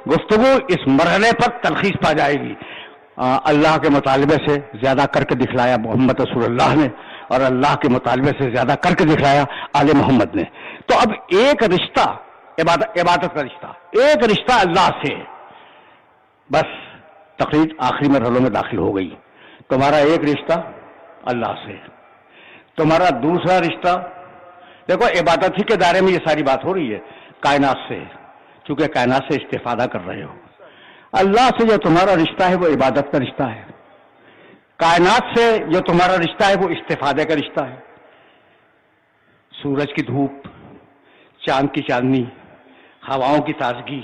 گفتگو اس مرحلے پر تلخیص پا جائے گی. اللہ کے مطالبے سے زیادہ کر کے دکھلایا محمد رسول اللہ نے, اور اللہ کے مطالبے سے زیادہ کر کے دکھلایا آل محمد نے. تو اب ایک رشتہ عبادت کا رشتہ, ایک رشتہ اللہ سے, بس تقریر آخری مرحلوں میں داخل ہو گئی. تمہارا ایک رشتہ اللہ سے, تمہارا دوسرا رشتہ, دیکھو عبادت ہی کے دائرے میں یہ ساری بات ہو رہی ہے, کائنات سے, چونکہ کائنات سے استفادہ کر رہے ہو. اللہ سے جو تمہارا رشتہ ہے وہ عبادت کا رشتہ ہے, کائنات سے جو تمہارا رشتہ ہے وہ استفادے کا رشتہ ہے. سورج کی دھوپ, چاند کی چاندنی, ہواؤں کی تازگی,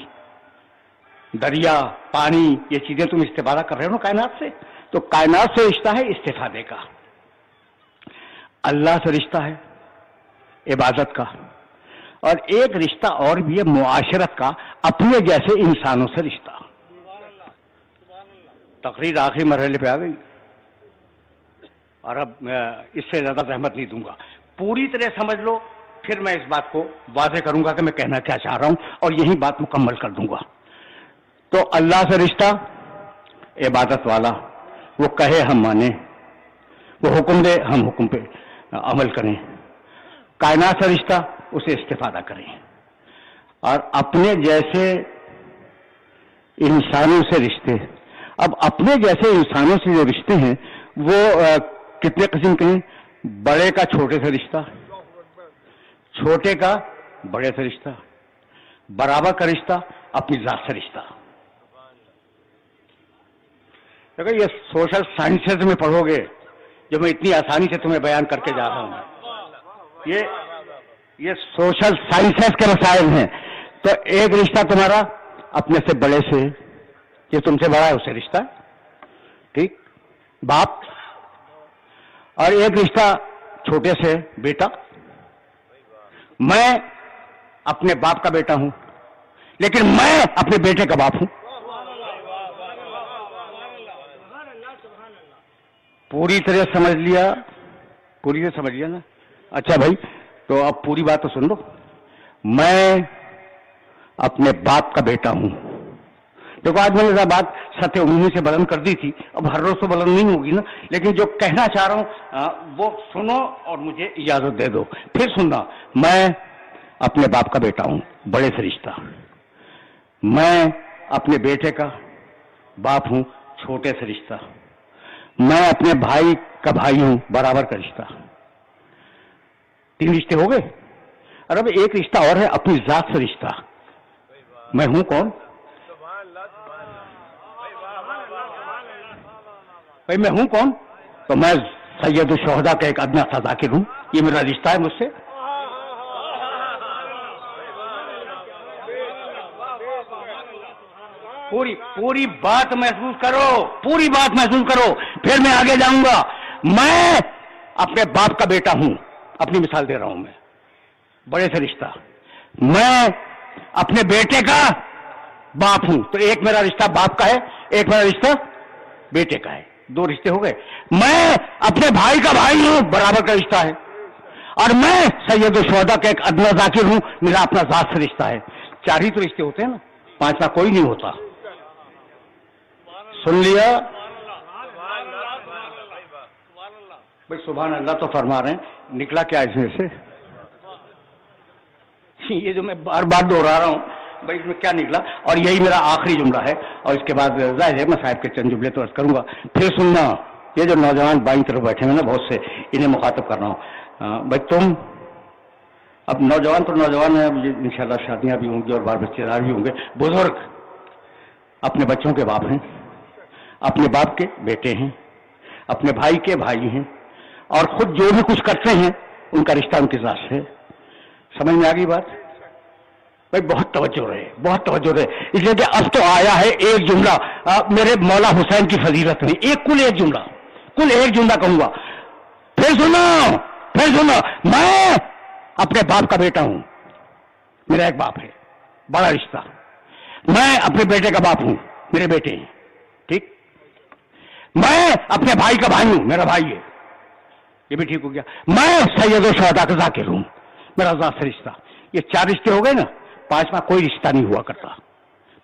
دریا, پانی, یہ چیزیں تم استفادہ کر رہے ہو نا کائنات سے, تو کائنات سے رشتہ ہے استفادے کا. اللہ سے رشتہ ہے عبادت کا, اور ایک رشتہ اور بھی ہے معاشرت کا, اپنے جیسے انسانوں سے رشتہ. تقریر آخری مرحلے پہ آ گئی, اور اب اس سے زیادہ زحمت نہیں دوں گا, پوری طرح سمجھ لو, پھر میں اس بات کو واضح کروں گا کہ میں کہنا کیا چاہ رہا ہوں, اور یہی بات مکمل کر دوں گا. تو اللہ سے رشتہ عبادت والا, وہ کہے ہم مانیں, وہ حکم دے ہم حکم پہ عمل کریں. کائنات سے رشتہ اسے استفادہ کریں, اور اپنے جیسے انسانوں سے رشتے. اب اپنے جیسے انسانوں سے جو رشتے ہیں وہ کتنے قسم کے ہیں؟ بڑے کا چھوٹے سے رشتہ, چھوٹے کا بڑے سے رشتہ, برابر کا رشتہ, اپنی ذات سے رشتہ. دیکھو یہ سوشل سائنسز میں پڑھو گے جو میں اتنی آسانی سے تمہیں بیان کر کے جا رہا ہوں, یہ سوشل سائنسز کے مسائل ہیں. تو ایک رشتہ تمہارا اپنے سے بڑے سے, یہ تم سے بڑا ہے اسے رشتہ, ٹھیک, باپ. اور ایک رشتہ چھوٹے سے بیٹا. میں اپنے باپ کا بیٹا ہوں, لیکن میں اپنے بیٹے کا باپ ہوں. پوری طرح سمجھ لیا, پوری طرح سمجھ لیا نا؟ اچھا بھائی, تو اب پوری بات تو سن لو. میں اپنے باپ کا بیٹا ہوں. دیکھو آج میں نے بات سطح عمومی سے بلند کر دی تھی, اب ہر روز تو بلند نہیں ہوگی نا, لیکن جو کہنا چاہ رہا ہوں وہ سنو اور مجھے اجازت دے دو. پھر سننا, میں اپنے باپ کا بیٹا ہوں, بڑے سے رشتہ. میں اپنے بیٹے کا باپ ہوں, چھوٹے سے رشتہ. میں اپنے بھائی کا بھائی ہوں, برابر کا رشتہ. 3 رشتے ہو گئے. اور اب ایک رشتہ اور ہے, اپنی ذات سے رشتہ. میں ہوں کون بھائی, میں ہوں کون؟ تو میں سید الشہداء کا ایک ادنا سا ذاکر ہوں, یہ میرا رشتہ ہے مجھ سے. پوری بات محسوس کرو, پوری بات محسوس کرو, پھر میں آگے جاؤں گا. میں اپنے باپ کا بیٹا ہوں, اپنی مثال دے رہا ہوں, میں بڑے سے رشتہ. میں اپنے بیٹے کا باپ ہوں, تو ایک میرا رشتہ باپ کا ہے, ایک میرا رشتہ بیٹے کا ہے, 2 رشتے ہو گئے. میں اپنے بھائی کا بھائی ہوں, برابر کا رشتہ ہے. اور میں سید الشہداء کا ایک ادنا ذاکر ہوں, میرا اپنا ذات سے رشتہ ہے. 4 ہی تو رشتے ہوتے ہیں نا, 5واں کوئی نہیں ہوتا. سن لیا بھائی؟ سبحان اللہ تو فرما رہے ہیں, نکلا کیا اس میں سے؟ یہ جو میں بار بار دوہرا رہا ہوں بھائی, اس میں کیا نکلا؟ اور یہی میرا آخری جملہ ہے, اور اس کے بعد ظاہر ہے میں صاحب کے چند جملے تو عرض کروں گا. پھر سننا, یہ جو نوجوان بائیں طرف بیٹھے ہیں نا بہت سے, انہیں مخاطب کر رہا ہوں. بھائی تم اب نوجوان تو نوجوان ہیں, انشاءاللہ شادیاں بھی ہوں گی اور بال بچے دار بھی ہوں گے. بزرگ اپنے بچوں کے باپ ہیں, اپنے باپ کے بیٹے ہیں, اپنے بھائی کے بھائی ہیں, اور خود جو بھی کچھ کرتے ہیں ان کا رشتہ ان کے ذات سے. سمجھ میں آ گئی بات؟ بھائی بہت توجہ رہے, بہت توجہ رہے, اس لیے کہ اب تو آیا ہے ایک جملہ میرے مولا حسین کی فضیلت میں, کل ایک جملہ کہوں گا. پھر سنو, میں اپنے باپ کا بیٹا ہوں, میرا ایک باپ ہے, بڑا رشتہ. میں اپنے بیٹے کا باپ ہوں, میرے بیٹے ہیں, ٹھیک. میں اپنے بھائی کا بھائی ہوں, میرا بھائی ہے, یہ بھی ٹھیک ہو گیا. میں سید الشہداء کا ذاکر ہوں, میرا ذات سے رشتہ. یہ 4 رشتے ہو گئے نا, 5واں کوئی رشتہ نہیں ہوا کرتا.